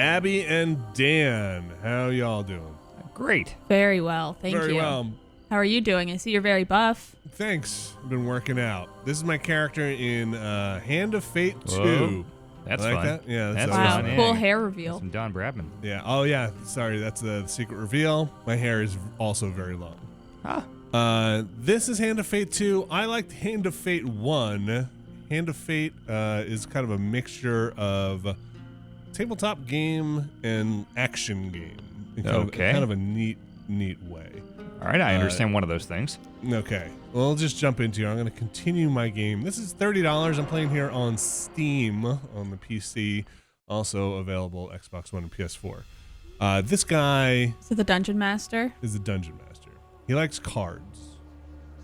Abby and Dan. How y'all doing? Great. Very well, thank you. Very well. How are you doing? I see you're very buff. Thanks. I've been working out. This is my character in Hand of Fate 2. Whoa. That's like fun. That? Yeah, That's Wow, fun. cool Yeah. hair reveal. Some Don Bradman. Yeah. Oh, yeah. Sorry, that's the secret reveal. My hair is also very long. Huh. This is Hand of Fate 2. I liked Hand of Fate 1. Hand of Fate is kind of a mixture of tabletop game and action game. In kind of a neat way. All right, I understand one of those things. Okay, well, I'll just jump into it. I'm going to continue my game. This is $30. I'm playing here on Steam on the PC, also available Xbox One and PS4. This guy So the Dungeon Master? is the Dungeon Master. He likes cards.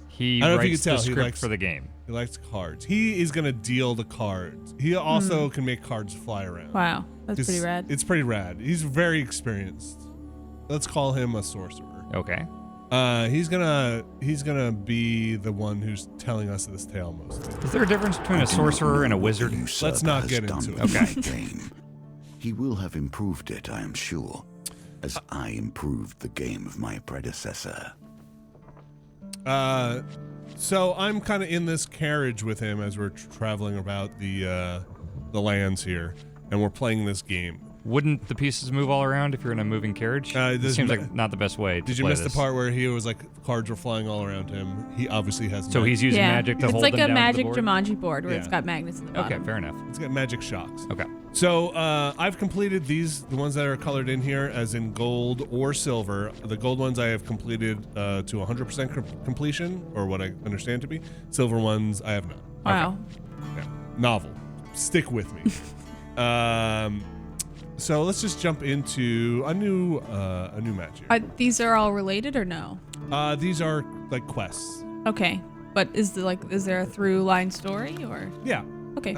He I don't know if you writes can tell, the he script likes- for the game. He likes cards. He is going to deal the cards. He also can make cards fly around. Wow, that's pretty rad. It's pretty rad. He's very experienced. Let's call him a sorcerer. Okay. He's gonna be the one who's telling us this tale mostly. Is there a difference between a sorcerer and a wizard? Let's not get into it. Okay. Game. He will have improved it, I am sure, as I improved the game of my predecessor. So I'm kind of in this carriage with him as we're traveling about the lands here, and we're playing this game. Wouldn't the pieces move all around if you're in a moving carriage? This seems like not the best way to Did you play miss this. the part where he was like cards were flying all around him? He obviously has. So he's using magic to it's hold like them a down magic to the board? Jumanji board where it's Yeah. got magnets in the bottom. Okay, fair enough. It's got magic shocks. Okay. So I've completed these, the ones that are colored in here, as in gold or silver. The gold ones I have completed to 100% completion, or what I understand to be. Silver ones I have not. Wow. Yeah. Novel. Stick with me. So let's just jump into a new match here. These are all related or no? These are like quests. Okay, but is there a through line story or? Yeah. Okay.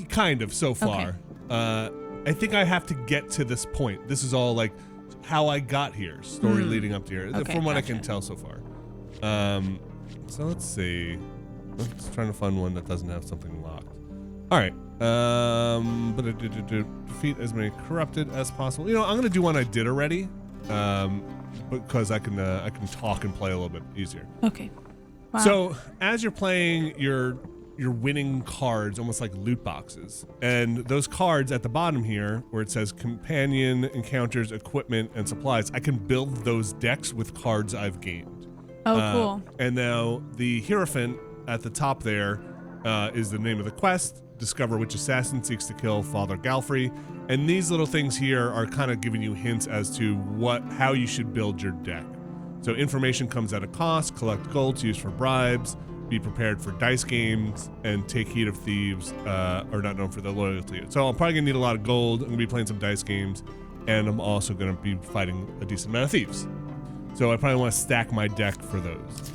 Kind of so far. I think I have to get to this point. This is all like how I got here, story leading up to here, Okay, from what I gotcha. can tell so far. So let's see. Let's try to find one that doesn't have something locked. All right. Defeat as many corrupted as possible. You know, I'm gonna do one I did already, because I can talk and play a little bit easier. Okay. Wow. So as you're playing, you're winning cards, almost like loot boxes. And those cards at the bottom here, where it says companion, encounters, equipment, and supplies, I can build those decks with cards I've gained. Oh, cool. And now the Hierophant at the top there is the name of the quest. Discover which assassin seeks to kill Father Galfrey. And these little things here are kind of giving you hints as to how you should build your deck. So information comes at a cost, collect gold to use for bribes, be prepared for dice games, and take heed of thieves, are not known for their loyalty. So I'm probably gonna need a lot of gold. I'm gonna be playing some dice games, and I'm also gonna be fighting a decent amount of thieves. So I probably wanna stack my deck for those.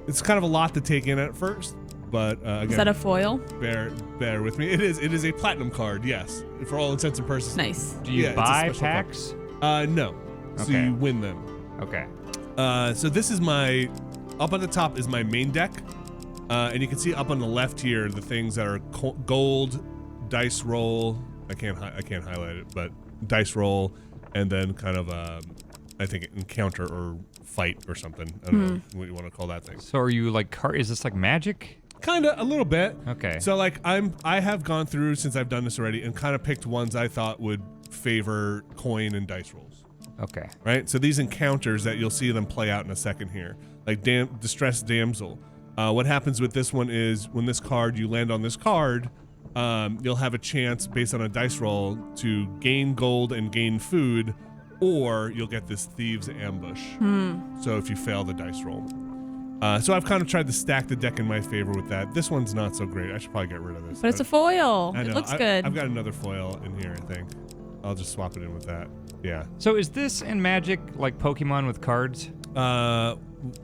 It's kind of a lot to take in at first, but again, Is that a foil? bear with me. It is a platinum card, yes, for all intents and purposes. Nice. Do you Yeah, it's a buy special card. packs? No. So Okay. you win them. Okay. So this is up at the top is my main deck, and you can see up on the left here the things that are gold, dice roll. I can't highlight it, but dice roll, and then kind of I think encounter or fight or something. I don't know what you want to call that thing. So are you like is this like magic? Kind of a little bit. Okay. So like I have gone through since I've done this already and kind of picked ones I thought would favor coin and dice rolls. Okay. Right? So these encounters that you'll see them play out in a second here, like Distressed Damsel. What happens with this one is when you land on this card, you'll have a chance based on a dice roll to gain gold and gain food, or you'll get this Thieves Ambush. So if you fail the dice roll. So I've kind of tried to stack the deck in my favor with that. This one's not so great. I should probably get rid of this. But it's a foil. I know. It looks good. I've got another foil in here, I think. I'll just swap it in with that. Yeah. So is this in Magic like Pokemon with cards?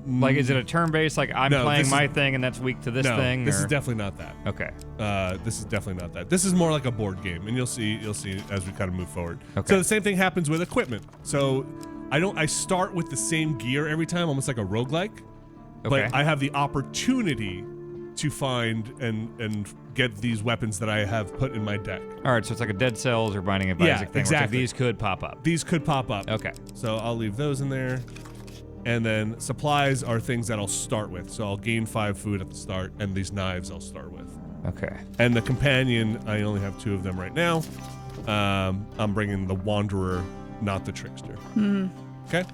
Like, is it a turn-based? Like, I'm playing my thing and that's weak to this thing? This is definitely not that. Okay. This is definitely not that. This is more like a board game, and you'll see as we kind of move forward. Okay. So the same thing happens with equipment. So I start with the same gear every time, almost like a roguelike. Okay. But I have the opportunity to find and get these weapons that I have put in my deck. All right, so it's like a Dead Cells or Binding of Isaac thing. Exactly. Where it's like these could pop up. These could pop up. Okay. So I'll leave those in there. And then supplies are things that I'll start with. So I'll gain 5 food at the start, and these knives I'll start with. Okay. And the companion, I only have 2 of them right now. I'm bringing the Wanderer, not the Trickster. Okay?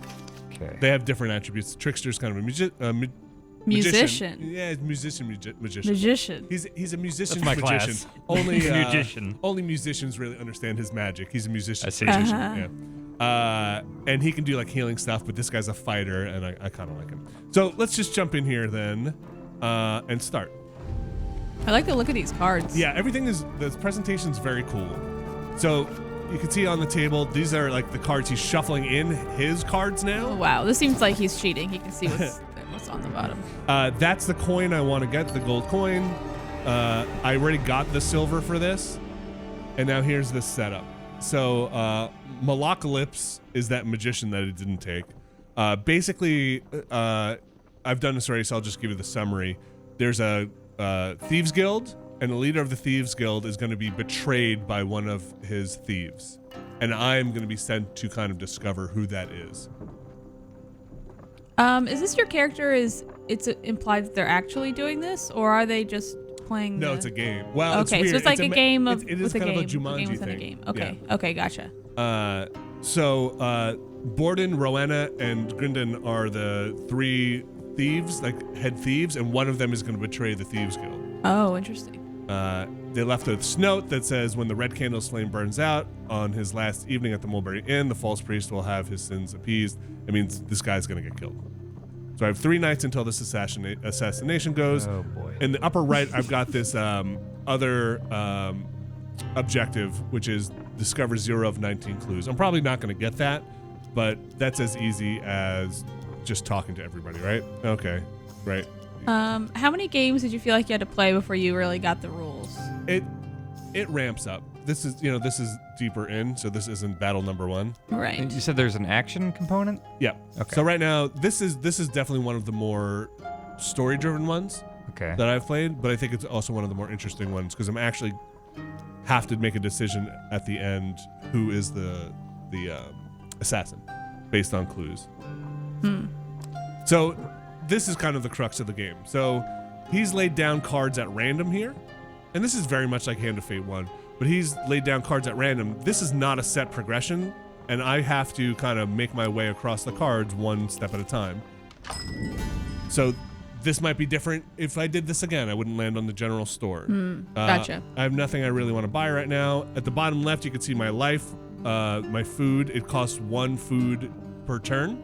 Okay. They have different attributes. The Trickster's kind of a Musician. Yeah, magician. Magician. He's a musician. That's my magician. class. Only Magician. Only musicians really understand his magic. He's a musician. I see. Magician. Uh-huh. Yeah. And he can do like healing stuff, but this guy's a fighter, and I kind of like him. So let's just jump in here then, and start. I like the look of these cards. Yeah, the presentation's very cool. So you can see on the table, these are like the cards he's shuffling in his cards now. Oh, wow, this seems like he's cheating. He can see what's on the bottom. That's the coin I want to get, the gold coin. I already got the silver for this, and now here's the setup. So Malocalypse is that magician that it didn't take. Basically, I've done this already, so I'll just give you the summary. There's a Thieves Guild, and the leader of the Thieves Guild is going to be betrayed by one of his thieves. And I'm going to be sent to kind of discover who that is. Is this your character? It's implied that they're actually doing this, or are they just playing? No, it's a game. Well, okay, it's weird. so it's like a game of it is with kind a game, of a Jumanji within thing. a game. Okay, Yeah. okay, gotcha. So Borden, Rowena, and Grindan are the 3 thieves, like head thieves, and one of them is going to betray the Thieves Guild. Oh, interesting. They left a note that says, when the red candle's flame burns out on his last evening at the Mulberry Inn, the false priest will have his sins appeased. It means this guy's going to get killed. So I have 3 nights until this assassination goes. Oh, boy. In the upper right, I've got this other objective, which is discover 0 of 19 clues. I'm probably not going to get that, but that's as easy as just talking to everybody, right? Okay, right. How many games did you feel like you had to play before you really got the rules? It ramps up. This is deeper in, so this isn't battle number 1. Right. And you said there's an action component? Yeah. Okay. So right now, this is definitely one of the more story-driven ones Okay. that I've played, but I think it's also one of the more interesting ones because I'm actually have to make a decision at the end who is the assassin based on clues. So this is kind of the crux of the game. So he's laid down cards at random here, and this is very much like Hand of Fate 1, but he's laid down cards at random. This is not a set progression, and I have to kind of make my way across the cards one step at a time. So this might be different. If I did this again, I wouldn't land on the general store. Gotcha. I have nothing I really want to buy right now. At the bottom left, you can see my life, my food. It costs 1 food per turn.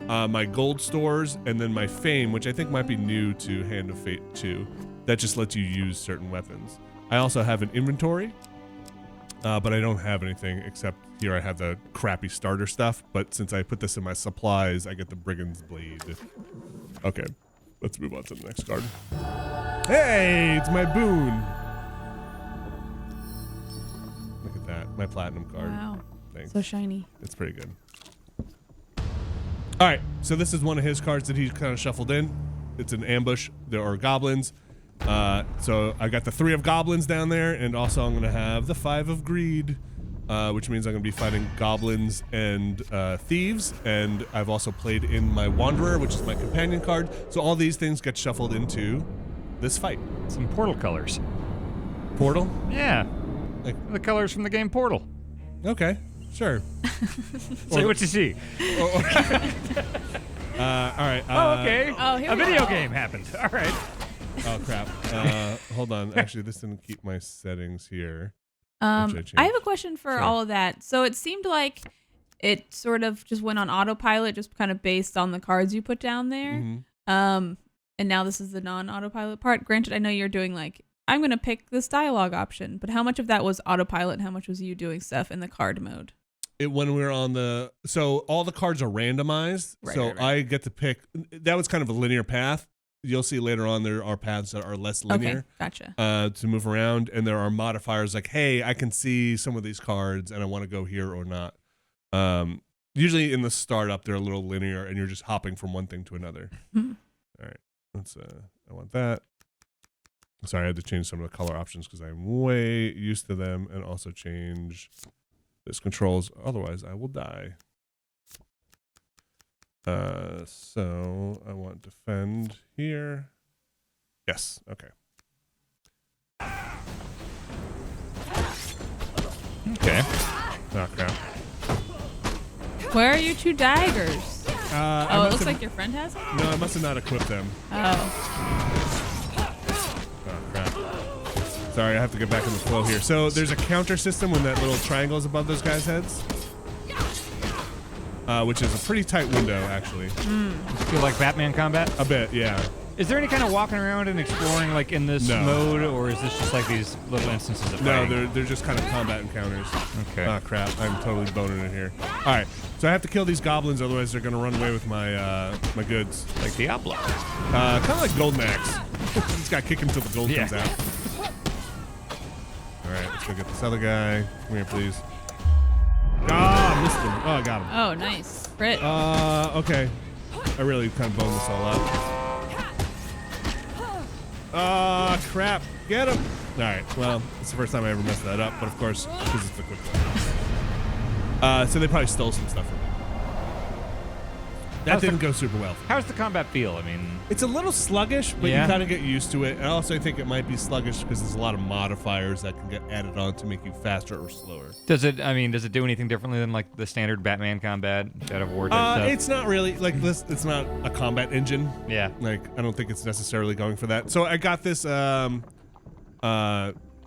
My gold stores, and then my fame, which I think might be new to Hand of Fate 2. That just lets you use certain weapons. I also have an inventory, but I don't have anything except here I have the crappy starter stuff. But since I put this in my supplies, I get the Brigand's Blade. Okay, let's move on to the next card. Hey, it's my boon. Look at that, my platinum card. Wow. Thanks. So shiny. It's pretty good. All right, so this is one of his cards that he kind of shuffled in. It's an ambush. There are goblins. So I got the 3 of goblins down there, and also I'm going to have the 5 of greed, which means I'm going to be fighting goblins and thieves. And I've also played in my Wanderer, which is my companion card. So all these things get shuffled into this fight. Some Portal colors. Portal? Yeah. Like, The colors from the game Portal. okay, sure. Say what you see. All right. Okay. Oh, here a we video go. game happened. All right. Oh crap. Hold on. Actually, this didn't keep my settings here. I changed. have a question for Sure. all of that. So it seemed like it sort of just went on autopilot, just kind of based on the cards you put down there. Mm-hmm. And now this is the non-autopilot part. Granted, I know you're doing like, I'm going to pick this dialogue option, but how much of that was autopilot and how much was you doing stuff in the card mode? When we were on so all the cards are randomized. Right, so right, right. I get to pick. That was kind of a linear path. You'll see later on there are paths that are less linear. Okay, gotcha. To move around, and there are modifiers like, hey, I can see some of these cards and I want to go here or not. Usually in the startup they're a little linear and you're just hopping from one thing to another. Mhm. All right, let's I want that. Sorry, I had to change some of the color options because I'm way used to them, and also change this controls. Otherwise, I will die. So I want defend here. Yes. Okay. Okay. Oh crap. Where are your 2 daggers? It looks like your friend has them? No, I must have not equipped them. Oh. Oh crap. Sorry, I have to get back in the flow here. So there's a counter system when that little triangle is above those guys' heads. Which is a pretty tight window, actually. Feel like Batman combat? A bit, yeah. Is there any kind of walking around and exploring like in this mode, or is this just like these little instances of fighting? No, they're just kind of combat encounters. Okay. Oh crap, I'm totally boning it here. All right, so I have to kill these goblins, otherwise they're gonna run away with my my goods. Like Diablo. Kind of like Golden Axe. Just got to kick him till the gold comes out. All right, let's go get this other guy. Come here, please. Ah, missed him. Oh, I got him. Oh, nice. Crit. Okay. I really kind of boned this all up. Crap. Get him. All right. Well, it's the first time I ever messed that up, but of course, because it's the quick one. So they probably stole some stuff from me. That didn't go super well. How's the combat feel? I mean, it's a little sluggish, but you kind of get used to it. And also, I think it might be sluggish because there's a lot of modifiers that can get added on to make you faster or slower. Does it do anything differently than like the standard Batman combat, Shadow of War type stuff? It's not really like this. It's not a combat engine. Yeah. Like I don't think it's necessarily going for that. So I got this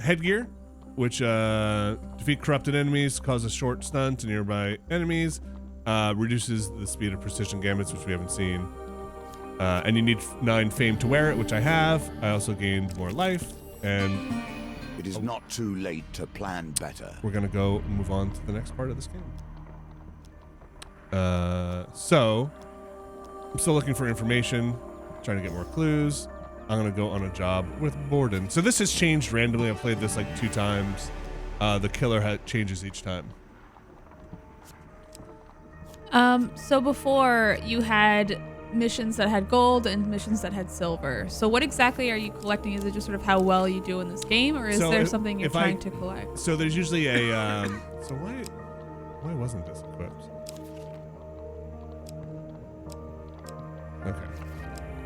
headgear, which defeat corrupted enemies, causes short stun to nearby enemies. Reduces the speed of precision gambits, which we haven't seen. And you need 9 fame to wear it, which I have. I also gained more life, and it is not too late to plan better. We're gonna go move on to the next part of this game. So I'm still looking for information, trying to get more clues. I'm gonna go on a job with Borden. So this has changed randomly. I've played this like 2 times. The killer changes each time. So before you had missions that had gold and missions that had silver. So what exactly are you collecting? Is it just sort of how well you do in this game, or is there something you're trying to collect? So there's usually a, so why wasn't this equipped? Okay.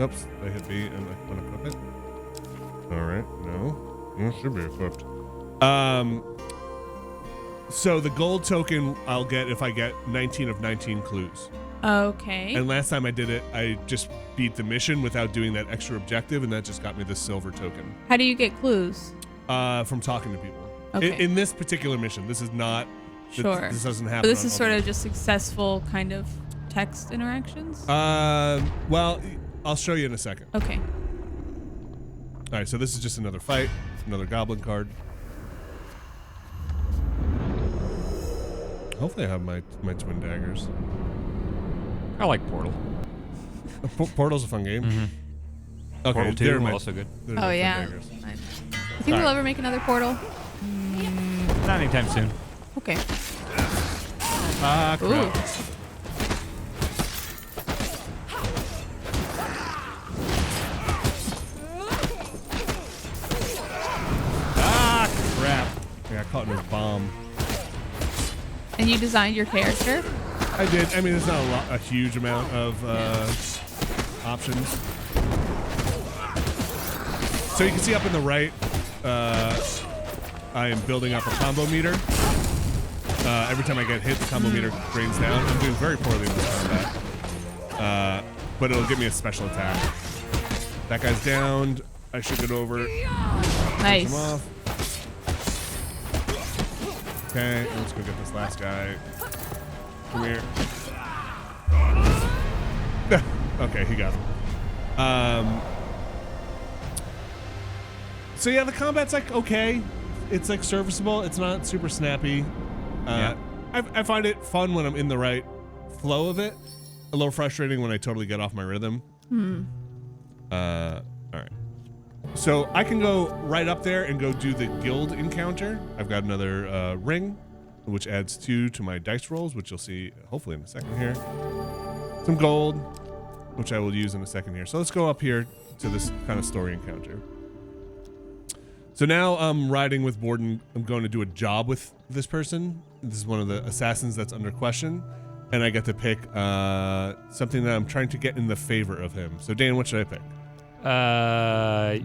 Oops, I hit B and I want to equip it. All right, no, it should be equipped. So the gold token I'll get if I get 19 of 19 clues. Okay. And last time I did it, I just beat the mission without doing that extra objective, and that just got me the silver token. How do you get clues? From talking to people. Okay. In this particular mission, this is not. Sure. This doesn't happen. But this is sort of just successful kind of text interactions? Well, I'll show you in a second. Okay. All right, so this is just another fight, another goblin card. Hopefully I have my twin daggers. I like Portal. Portal's a fun game. Mm-hmm. Okay, Portal 2 also good. Oh yeah. You think we'll ever make another Portal? Not anytime soon. Okay. Crap. Ooh. Crap. Yeah, I caught in his bomb. And you designed your character? I did. I mean, there's not a huge amount of options. So you can see up in the right, I am building up a combo meter. Every time I get hit, the combo meter drains down. I'm doing very poorly in this combat. But it'll give me a special attack. That guy's downed. I should get over. Nice. Him off. Okay, let's go get this last guy. Come here. Okay, he got him. So yeah, the combat's like okay. It's like serviceable. It's not super snappy. I find it fun when I'm in the right flow of it. A little frustrating when I totally get off my rhythm. All right. So I can go right up there and go do the guild encounter. I've got another ring, which adds 2 to my dice rolls, which you'll see hopefully in a second here. Some gold, which I will use in a second here. So let's go up here to this kind of story encounter. So now I'm riding with Borden. I'm going to do a job with this person. This is one of the assassins that's under question. And I get to pick something that I'm trying to get in the favor of him. So Dan, what should I pick?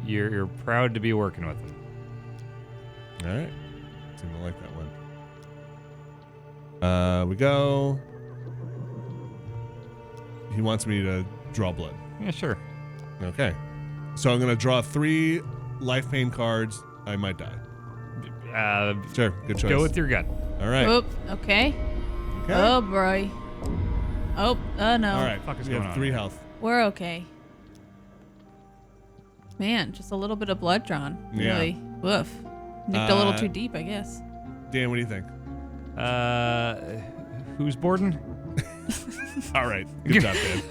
You're proud to be working with him. All right. Seem to like that one. We go. He wants me to draw blood. Yeah, sure. Okay. So I'm going to draw 3 life pain cards. I might die. Sure. Good choice. Go with your gut. All right. Oop. Okay. Oh, boy. Oh, no. All right. Fuck is We going have on? 3 health. We're okay. Man, just a little bit of blood drawn. Yeah. Really. Woof. Nicked a little too deep, I guess. Dan, what do you think? Who's Borden? All right. Good job, Dan.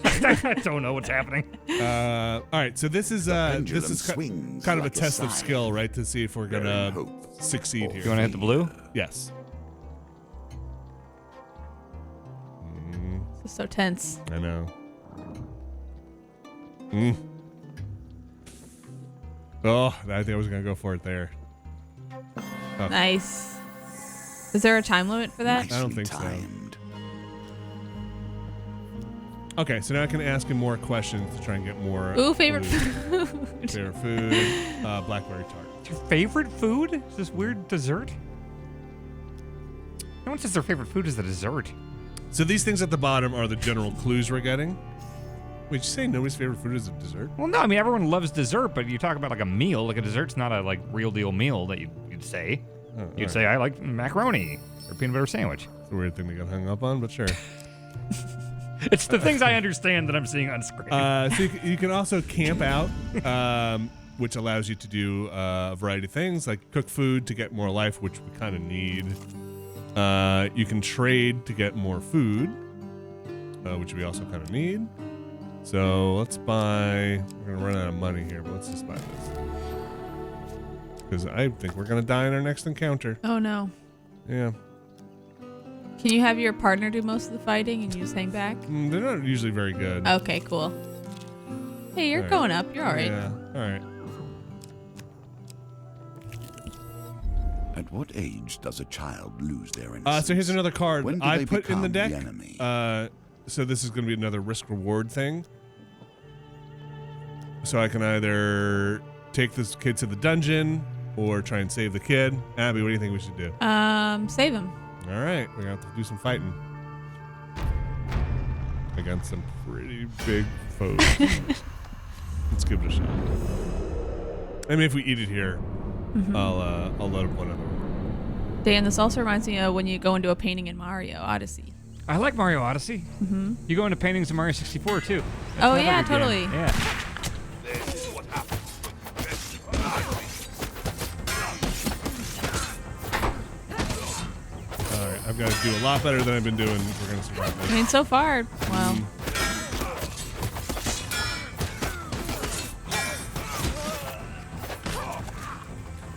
I don't know what's happening. All right. So this is kind of a test of skill, right? To see if we're gonna succeed here. You want to hit the blue? Yes. This is so tense. I know. Oh, I think I was gonna go for it there. Oh. Nice. Is there a time limit for that? I don't think so. Okay, so now I can ask him more questions to try and get more. Ooh, favorite food. food. Favorite food. Blackberry tart. Your favorite food? Is this weird dessert? No one says their favorite food is the dessert. So these things at the bottom are the general clues we're getting. Wait, you say nobody's favorite food is a dessert? Well, no, I mean everyone loves dessert, but you talk about like a meal. Like a dessert's not a like real deal meal that you'd say. You'd say I like macaroni or peanut butter sandwich. It's a weird thing to get hung up on, but sure. It's the things I understand that I'm seeing on screen. So you can also camp out, which allows you to do a variety of things, like cook food to get more life, which we kind of need. You can trade to get more food, which we also kind of need. So let's buy. We're going to run out of money here, but let's just buy this. Because I think we're going to die in our next encounter. Oh, no. Yeah. Can you have your partner do most of the fighting and you just hang back? They're not usually very good. Okay, cool. Hey, you're going up. You're all right. Yeah, all right. At what age does a child lose their innocence? So here's another card When do I they put in the become deck. enemy? So this is going to be another risk-reward thing. So I can either take this kid to the dungeon or try and save the kid. Abby, what do you think we should do? Save him. All right, we're going to have to do some fighting against some pretty big foes. Let's give it a shot. I mean, if we eat it here, I'll load up one of them. Dan, this also reminds me of when you go into a painting in Mario Odyssey. I like Mario Odyssey. Mm-hmm. You go into paintings in Mario 64 too. That's Oh another yeah, good game. totally. Yeah. All right, I've got to do a lot better than I've been doing if we're going to survive this. I mean, so far, wow.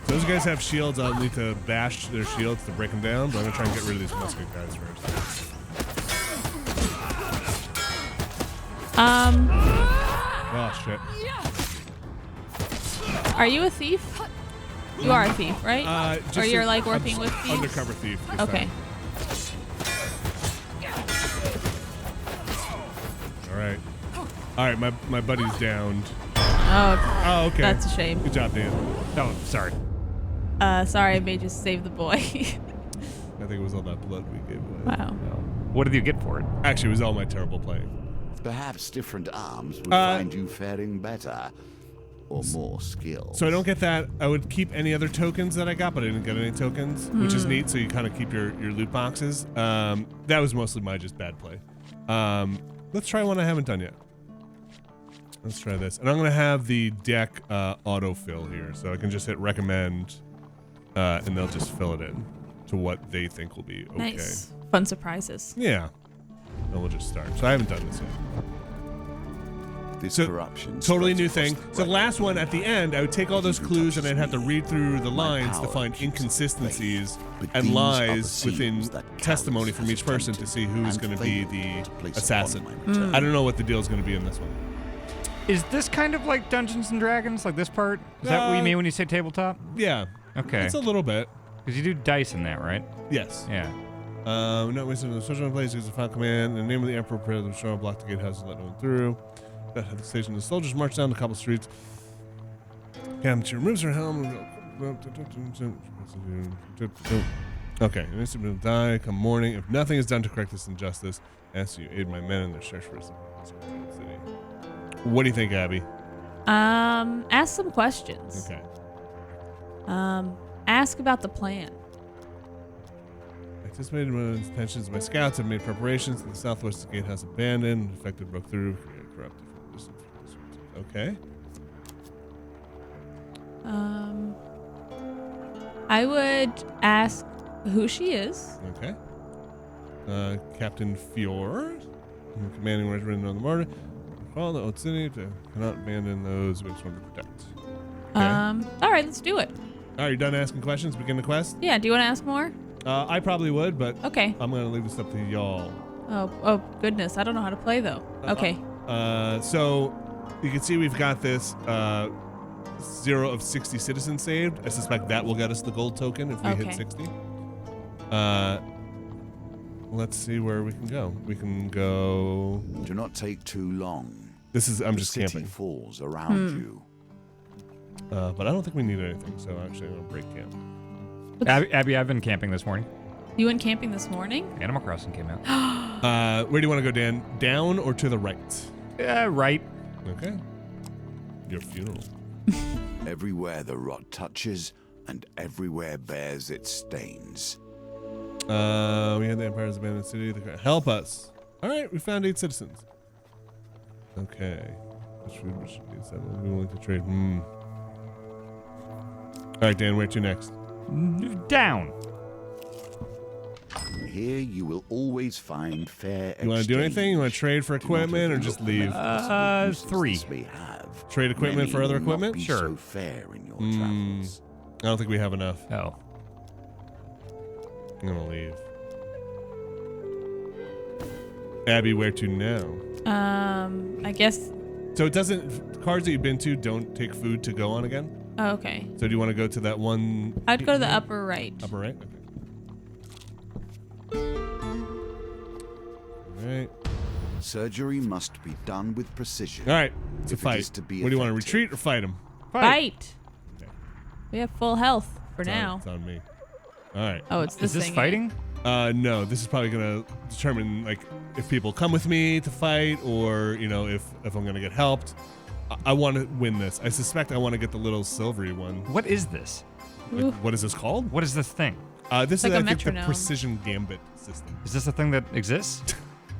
Those guys have shields. I'll need to bash their shields to break them down, but I'm going to try and get rid of these musket guys first. Oh, shit. Are you a thief? You are a thief, right? Or you're like working with thieves? Undercover thief. Okay. All right. All right, my buddy's downed. Oh, okay. That's a shame. Good job, Dan. Oh, sorry. Sorry, I made you save the boy. I think it was all that blood we gave away. Wow. What did you get for it? Actually, it was all my terrible playing. Perhaps different arms would find you faring better, or more skill. So I don't get that. I would keep any other tokens that I got, but I didn't get any tokens, which is neat. So you kind of keep your loot boxes. That was mostly my just bad play. Let's try one I haven't done yet. Let's try this. And I'm going to have the deck autofill here. So I can just hit recommend, and they'll just fill it in to what they think will be okay. Nice. Fun surprises. Yeah. And we'll just start. So I haven't done this yet. This So, corruption totally new spreads thing. across the So the last realm. one at the end, I would take all those clues and I'd have to read through the lines to power find keeps inconsistencies But and these are the lies seams within that testimony Callus from has each person to attempted see who's and going to be failed the to place assassin. upon my return. I don't know what the deal is going to be in this one. Is this kind of like Dungeons and Dragons, like this part? Is that what you mean when you say tabletop? Yeah. Okay. It's a little bit. Because you do dice in that, right? Yes. Yeah. Not wasting the social place is a final command. In the name of the Emperor, prepare the show, block the gatehouse and let no one through. That had the station. The soldiers march down the cobble streets. Gambit removes her helm. Okay. An instant will die come morning. If nothing is done to correct this injustice, ask you aid my men in their search for the city. What do you think, Abby? Ask some questions. Okay. Ask about the plan. Anticipated intentions. My scouts have made preparations. The southwest gatehouse abandoned. Infected broke through. Corrupted. Okay. I would ask who she is. Okay. Captain Fjord, commanding regiment on the mortar. Call the old city to cannot abandon those we just want to protect. Okay. All right, let's do it. All right, you're done asking questions. Begin the quest. Yeah. Do you want to ask more? I probably would, but Okay. I'm gonna leave this up to y'all. Oh goodness, I don't know how to play though. Okay. So you can see we've got this 0 of 60 citizens saved. I suspect that will get us the gold token if we hit 60. Let's see where we can go. We can go. Do not take too long. This is. I'm The just city camping. falls around you. But I don't think we need anything. So actually, I'm gonna break camp. Abby, I've been camping this morning. You went camping this morning? Animal Crossing came out. Where do you want to go, Dan? Down or to the right? Right. Okay. Your funeral. Everywhere the rot touches, and everywhere bears its stains. We had the Empire's abandoned city. Help us. All right, we found 8 citizens. Okay. Which food should be 7? We'll be willing to trade. All right, Dan, where to next? Down. Here you will always find fair You want to do anything? You want to trade for equipment or just leave? 3. We have. Trade equipment for other Many will not equipment? be Sure. So fair in your travels. I don't think we have enough. Oh. I'm gonna leave. Abby, where to now? I guess. So it doesn't. Cars that you've been to don't take food to go on again. Oh, okay. So do you want to go to that one? I'd go to the upper right. Upper right. Okay. All right. Surgery must be done with precision. All right. It's a If it fight. is to be What do you want to effective. retreat or fight him? Fight. Okay. We have full health for now. It's on me. All right. Oh, it's this Is this thing. fighting? No, this is probably gonna determine like if people come with me to fight or if I'm gonna get helped. I want to win this. I suspect I want to get the little silvery one. What is this? Like, what is this called? What is this thing? This Like is a I think the metronome. precision Gambit system. Is this a thing that exists?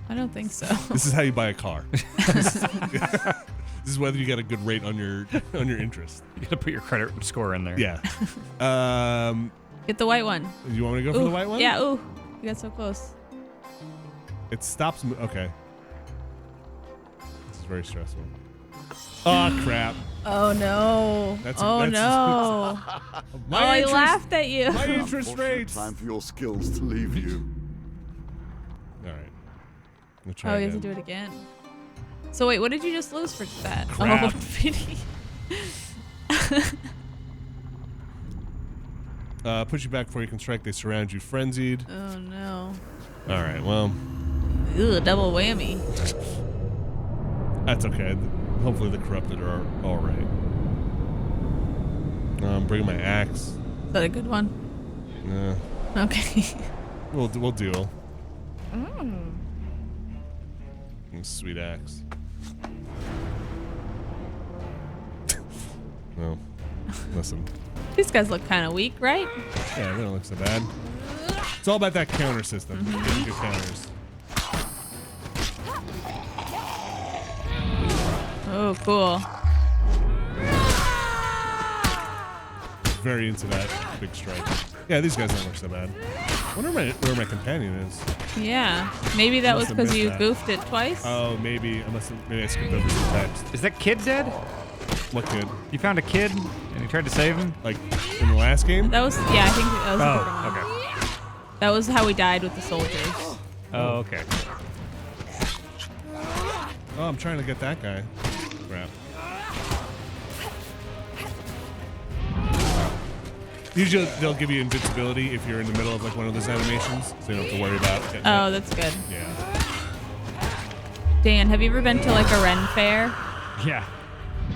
I don't think so. This is how you buy a car. This is whether you get a good rate on your interest. You gotta put your credit score in there. Yeah. Get the white one. You want me to go for Ooh, the white one? Yeah. Ooh, you got so close. It stops. Okay. This is very stressful. Oh crap! Oh no. That's no. My He interest- laughed at you. My interest Unfortunate rates. time for your skills to leave you. All right. We'll try Oh, you have to again. do it again. So wait, what did you just lose for that? Crap. Oh, Vinny. Push you back before you can strike. They surround you, frenzied. Oh no. All right. Well, Ugh, double whammy. that's okay. Hopefully the corrupted are all right. Bring my axe. Is that a good one? Yeah. Okay. We'll duel. Sweet axe. Well, listen. These guys look kind of weak, right? Yeah, they don't look so bad. It's all about that counter system. Getting good counters. Oh, cool. Very into that big strike. Yeah, these guys don't look so bad. I wonder where my companion is. Yeah. Maybe that was Must have because missed you that. goofed it twice. Oh, maybe I skipped over some text. Is that kid dead? What kid? You found a kid and you tried to save him? Like in the last game? That was, yeah, I think that was a different Oh, one. okay. That was how we died with the soldiers. Oh, okay. Oh, I'm trying to get that guy. Crap. Usually they'll give you invincibility if you're in the middle of like one of those animations, so you don't have to worry about getting Oh, hit. that's good. Yeah. Dan, have you ever been to like a Ren fair? Yeah.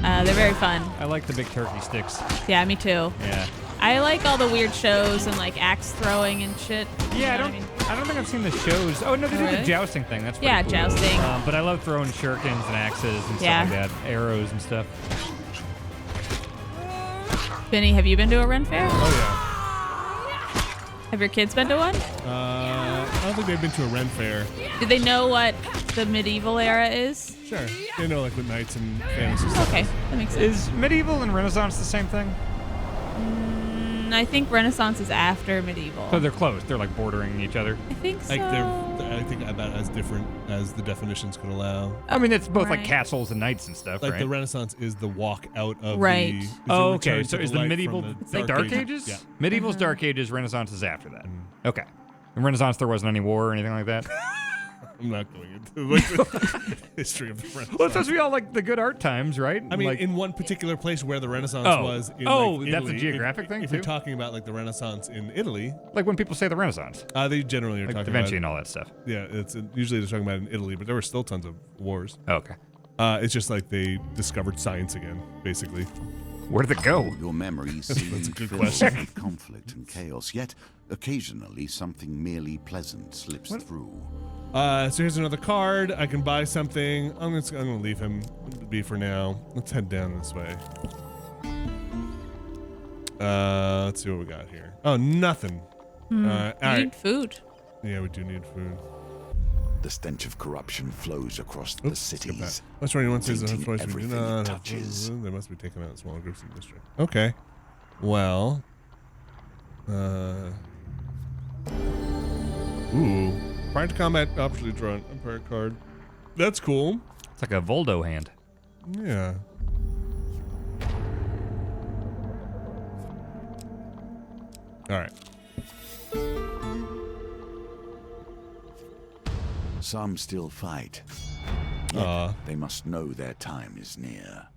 They're very fun. I like the big turkey sticks. Yeah, me too. Yeah. I like all the weird shows and like axe throwing and shit. Yeah, You know what I don't think I've seen the shows. Oh no, they do the Really? jousting thing. That's pretty Yeah, cool. jousting. But I love throwing shurikens and axes and Yeah. stuff like that, arrows and stuff. Vinny, have you been to a Ren fair? Oh Have your kids been to one? yeah. I don't think they've been to a Ren fair. Do they know what the medieval era is? Sure. They know like what knights and fantasy stuff. Okay, that makes sense. Is medieval and Renaissance the same thing? I think Renaissance is after medieval. So they're close. They're like bordering each other. I think so. Like I think about as different as the definitions could allow. I mean, it's both like Right. castles and knights and stuff, Like right? the Renaissance is the walk out of Right. the. is a Oh, return okay. to So is the light medieval from the Dark Ages? Yeah. Medieval's Dark Ages. Renaissance is after that. Okay. In Renaissance, there wasn't any war or anything like that. I'm not going into like the history of the Renaissance. Well, it's supposed to be all like the good art times, right? I mean, like, in one particular place where the Renaissance Oh. was. In, Oh, like, that's a Italy, geographic thing, If you're too? talking about like the Renaissance in Italy, like when people say the Renaissance, they generally are like Da talking Vinci about. and all that stuff. Yeah, it's usually they're talking about in Italy, but there were still tons of wars. Oh, okay. It's just like they discovered science again, basically. Where did it go? Your memories seem That's a good filled question. with conflict and chaos, yet occasionally something merely pleasant slips through. So here's another card. I can buy something. I'm gonna leave him be for now. Let's head down this way. Let's see what we got here. Oh, nothing. All You right. need food. Yeah, we do need food. The stench of corruption flows across the Oops, skip that. cities. What's anyone says that tainting voice we do everything not it have. touches. They must be taken out in smaller groups in the district. Okay. Well. Ooh. Prior to combat, optionally draw an umpire card. That's cool. It's like a Voldo hand. Yeah. All right. Some still fight. Aw. Yet they must know their time is near.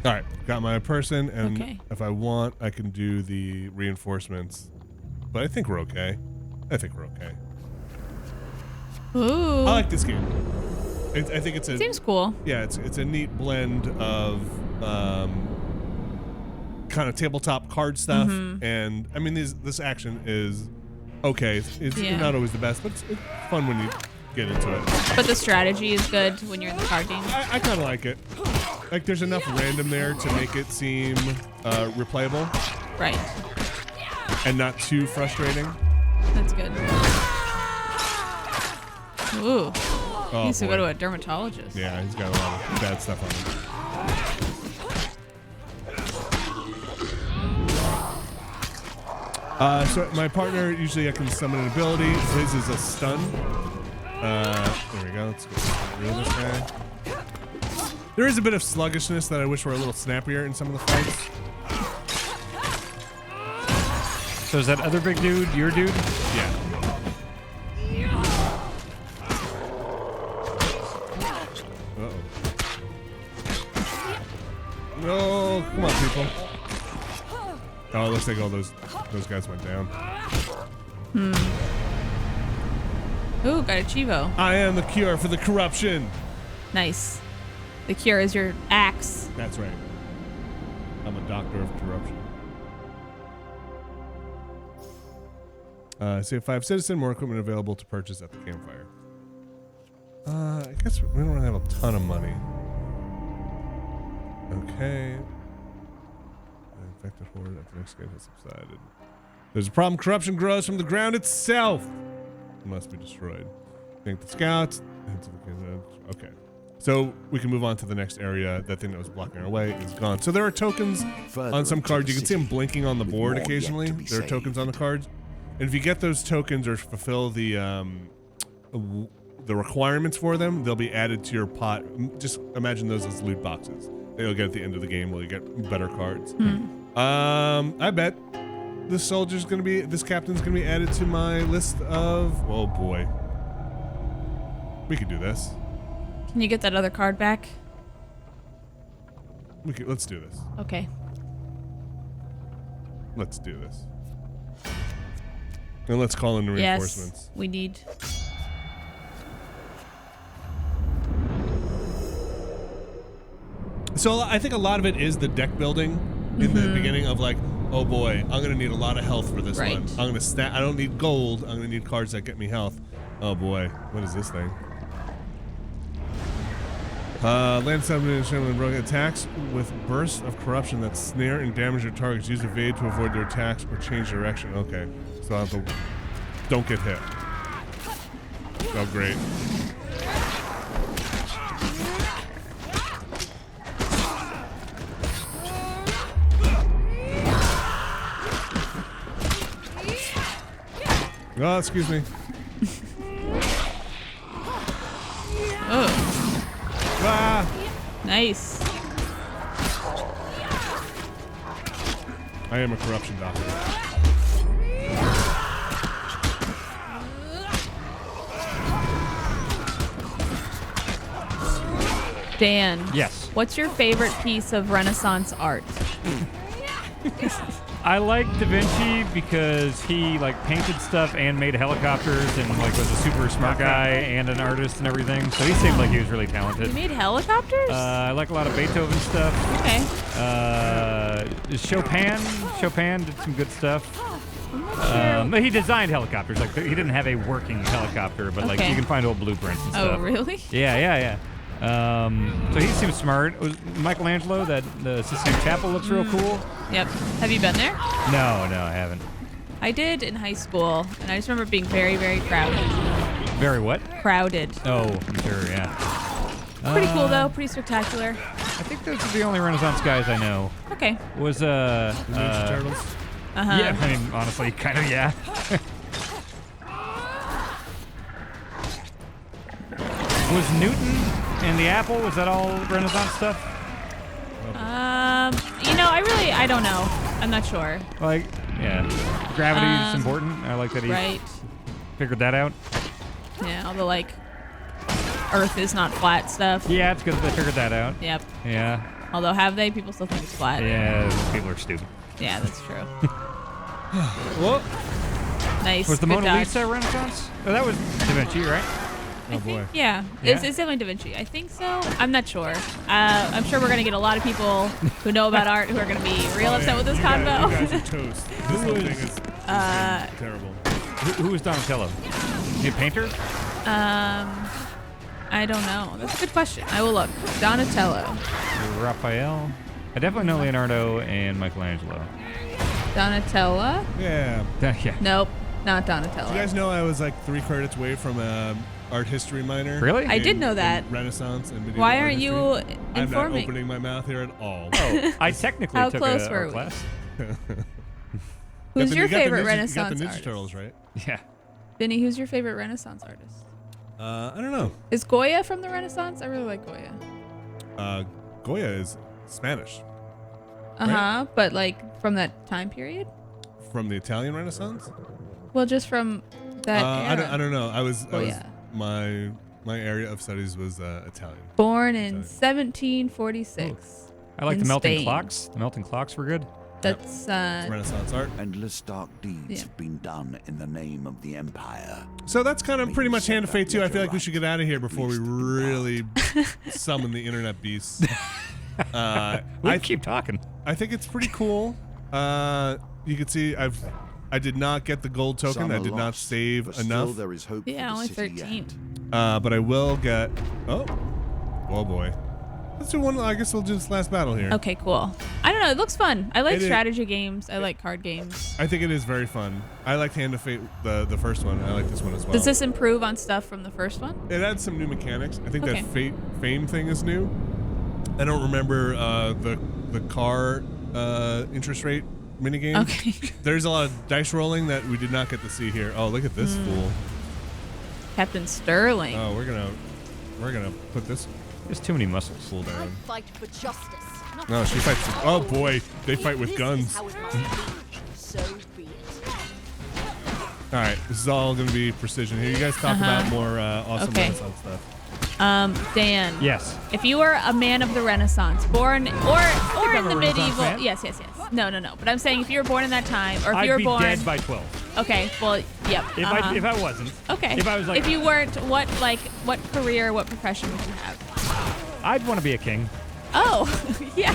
All right. Got my person, and Okay. if I want, I can do the reinforcements. But I think we're okay. I think we're okay. Ooh. I like this game. I think it's a Seems cool. yeah. It's a neat blend of kind of tabletop card stuff, and I mean this action is okay. It's Yeah. not always the best, but it's fun when you get into it. But the strategy is good when you're in the card game. I kind of like it. Like there's enough random there to make it seem replayable Right. and not too frustrating. That's good. Ooh. Oh, Needs to boy. go to a dermatologist. Yeah, he's got a lot of bad stuff on him. So my partner, usually I can summon an ability. His is a stun. There we go. Let's get rid of this guy. There is a bit of sluggishness that I wish were a little snappier in some of the fights. So is that other big dude your dude? Yeah. Uh-oh. No, come on, people. Oh, it looks like all those guys went down. Ooh, got a Chivo. I am the cure for the corruption. Nice. The cure is your axe. That's right. I'm a doctor of corruption. Say 5 citizen, more equipment available to purchase at the campfire. I guess we don't have a ton of money. Okay. Infected horde at the next gate has subsided. There's a problem. Corruption grows from the ground itself. It must be destroyed. Thank the scouts. Okay. So we can move on to the next area. That thing that was blocking our way is gone. So there are tokens Further on some into cards. the You can see them city, blinking on the with board more yet occasionally. to be There are tokens on the cards. And if you get those tokens or fulfill the requirements for them, they'll be added to your pot. Just imagine those as loot boxes that you'll get at the end of the game where you get better cards. I bet this captain's gonna be added to my list of. Oh boy, we could do this. Can you get that other card back? Let's do this. Okay. Let's do this. And let's call in reinforcements. Yes, we need. So I think a lot of it is the deck building in the beginning of like, oh boy, I'm gonna need a lot of health for this one. I'm gonna I don't need gold. I'm gonna need cards that get me health. Oh boy, what is this thing? Land submission and rogue attacks with bursts of corruption that snare and damage your targets. Use evade to avoid their attacks or change direction. Okay, so I have to don't get hit. Oh great. Oh, excuse me. Oh. Ah! Nice. I am a corruption doctor. Dan. Yes. What's your favorite piece of Renaissance art? I like Da Vinci because he like painted stuff and made helicopters and like was a super smart guy and an artist and everything. So he seemed like he was really talented. He made helicopters? I like a lot of Beethoven stuff. Okay. Chopin did some good stuff. I'm not sure. But he designed helicopters. Like he didn't have a working helicopter, but like you can find old blueprints and stuff. Oh, really? Yeah. So he seems smart. Was Michelangelo, the Sistine Chapel looks real cool. Yep. Have you been there? No, I haven't. I did in high school, and I just remember being very, very crowded. Very what? Crowded. Oh, I'm sure, yeah. Pretty cool though, pretty spectacular. I think those are the only Renaissance guys I know. Okay. Was Ninja Turtles? Yeah, I mean honestly, kind of yeah. Was Newton and the apple, was that all Renaissance stuff? I don't know. I'm not sure. Like, yeah. Gravity is important. I like that he figured that out. Yeah, all the like Earth is not flat stuff. Yeah, it's good that they figured that out. Yep. Yeah. Although have they? People still think it's flat. Yeah, people are stupid. Yeah, that's true. Well, Nice. was the Good Mona dodge. Lisa Renaissance? Oh, that was Da Vinci, right? Oh boy. Yeah, Yeah? It's definitely Da Vinci. I think so. I'm not sure. I'm sure we're going to get a lot of people who know about art who are going to be real upset with this convo. You guys are toast. This whole thing is terrible. Who was Donatello? Is he a painter? I don't know. That's a good question. I will look. Donatello. Raphael? I definitely know Leonardo and Michelangelo. Donatella? Yeah. Yeah. Nope, not Donatello. You guys know I was like 3 credits away from art history minor. Really? I did know that. in Renaissance and medieval Why art aren't history. you I'm not informing? opening my mouth here at all. Oh, I technically How took close a were art we? class. Who's You your got the favorite Ninja- Renaissance You got the Ninja artist? Turtles, right? Yeah. Vinny, who's your favorite Renaissance artist? I don't know. Is Goya from the Renaissance? I really like Goya. Goya is Spanish. But like from that time period? From the Italian Renaissance? Well, just from that era. I don't know. I was Goya. my area of studies was Italian. Born in 1746. I like In the melting Spain. clocks. The melting clocks were good. That's It's Renaissance art. Endless dark deeds have been done in the name of the Empire. So that's kind of pretty much set Hand of that Fate too. I letter feel like we right, should get out of here before we least in really summon the internet beasts. We keep talking. I think it's pretty cool. You can see I did not get the gold token. Some I are did not lost, save but still enough. there is hope Yeah, for only the city 13. yet. But I will get. Oh boy. Let's do one. I guess we'll do this last battle here. Okay, cool. I don't know. It looks fun. I like It is- strategy games. I like card games. I think it is very fun. I liked Hand of Fate, the first one. I like this one as well. Does this improve on stuff from the first one? It adds some new mechanics. I think Okay. that fame thing is new. I don't remember the car interest rate minigame. Okay. There's a lot of dice rolling that we did not get to see here. Oh, look at this fool. Captain Sterling. Oh, we're gonna put this There's too many muscles. fool I down. fight for justice. not No, she fights. Oh boy, they If fight with this guns. is how it must be, so be it. All right, this is all gonna be precision here. You guys talk about more awesome Okay. Renaissance stuff. Dan. Yes. If you were a man of the Renaissance, born or in the I'm a Renaissance medieval, man. yes. No. But I'm saying if you were born in that time, or if you were I'd be born dead by 12. Okay, well, yep. If I wasn't. Okay. If I was like, if you weren't, what career, what profession would you have? I'd want to be a king. Oh, yeah.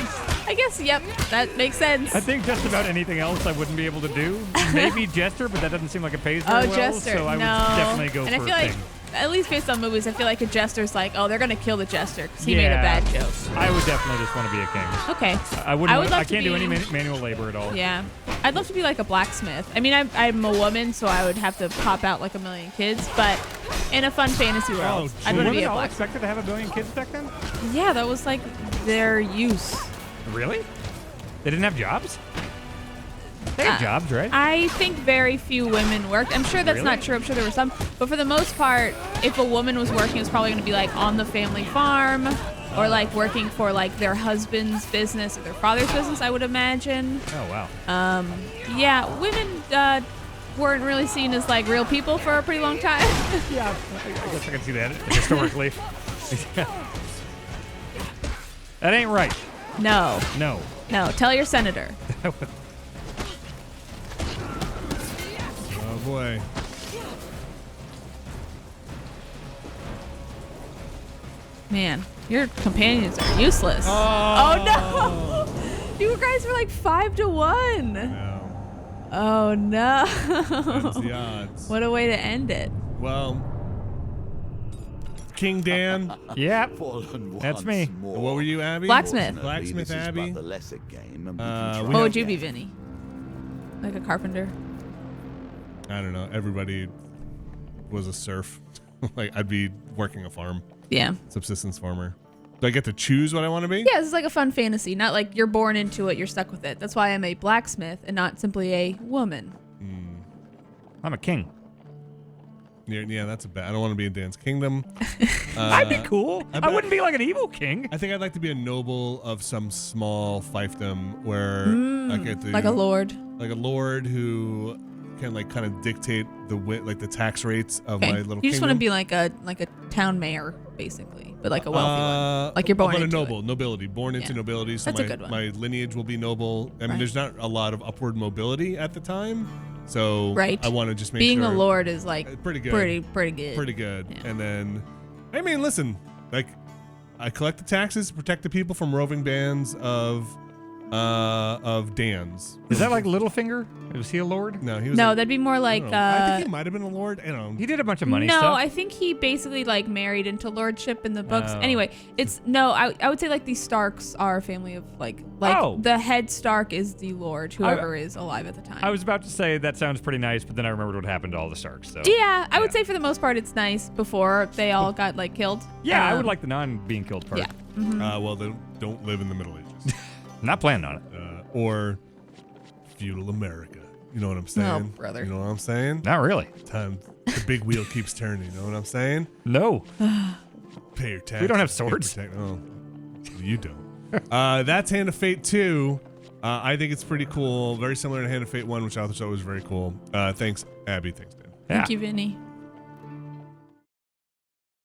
I guess, yep, that makes sense. I think just about anything else I wouldn't be able to do. Maybe Jester, but that doesn't seem like it pays very well. Jester. So I would no. definitely go and for I feel a like, king. at least based on movies, I feel like a Jester's like, oh, they're going to kill the Jester because he made a bad joke. I would definitely just want to be a king. Okay. I wouldn't. would love I to can't do be- any manual labor at all. Yeah. I'd love to be like a blacksmith. I mean, I'm a woman, so I would have to pop out like a million kids, but in a fun fantasy world, I'd want to be Women a all blacksmith. expected to have a million kids back then? Yeah, that was like their use. Really? They didn't have jobs? They had jobs, right? I think very few women worked. I'm sure that's Really? not true. I'm sure there were some. But for the most part, if a woman was working, it was probably going to be like on the family farm or like working for like their husband's business or their father's business, I would imagine. Oh, wow. Yeah, women weren't really seen as like real people for a pretty long time. Yeah, I guess I can see that historically. That ain't right. No. No. Tell your senator. Oh boy. Man, your companions are useless. Oh no! You guys were like 5-1. No. Oh no! That's the odds. What a way to end it. Well, King Dan. Yeah. Fallen That's once me. more. What were you, Abby? Blacksmith. Blacksmith This is Abby. but the lesser game, and we Uh, can we try What would you again. be, Vinny? Like a carpenter? I don't know. Everybody was a serf. Like I'd be working a farm, Yeah. subsistence farmer. Do I get to choose what I want to be? Yeah, this is like a fun fantasy. Not like you're born into it, you're stuck with it. That's why I'm a blacksmith and not simply a woman. I'm a king. Yeah, that's a bad. I don't want to be in Dan's kingdom. I'd be cool. I bet- wouldn't be like an evil king. I think I'd like to be a noble of some small fiefdom where I get to Like a lord. like a lord who can like kind of dictate the tax rates of Okay. my little You just want to kingdom. be like a town mayor, basically, but like a wealthy one. Like you're born but a into noble, it. nobility, born into Yeah. nobility. So That's a my, good one. my lineage will be noble. I mean, Right. there's not a lot of upward mobility at the time, so Right. I want to just make Being sure a lord is like pretty good. Pretty good. pretty good. Yeah. And then, I mean, listen, like I collect the taxes to protect the people from roving bands of Dans. Is that like Littlefinger? Was he a lord? No, he was. No, a- that'd be more I like don't know. I think he might have been a lord. I don't know. He did a bunch of money no, stuff. I think he basically like married into lordship in the books. Oh. Anyway, it's no. I would say like the Starks are a family of like Oh. the head Stark is the lord, whoever is alive at the time. I was about to say that sounds pretty nice, but then I remembered what happened to all the Starks. So yeah, I would say for the most part it's nice before they all got like killed. yeah, I would like the non-being killed part. Yeah. Well, they don't live in the Middle Ages Not planning on it. or feudal America. You know what I'm saying? Oh, brother. You know what I'm saying? Not really. Time the big wheel keeps turning. You know what I'm saying? No. Pay your taxes. We don't have get swords. Oh, you don't. That's Hand of Fate 2. I think it's pretty cool. Very similar to Hand of Fate 1, which I thought was very cool. Thanks, Abby. Thanks, Dan. Yeah. Thank you, Vinny.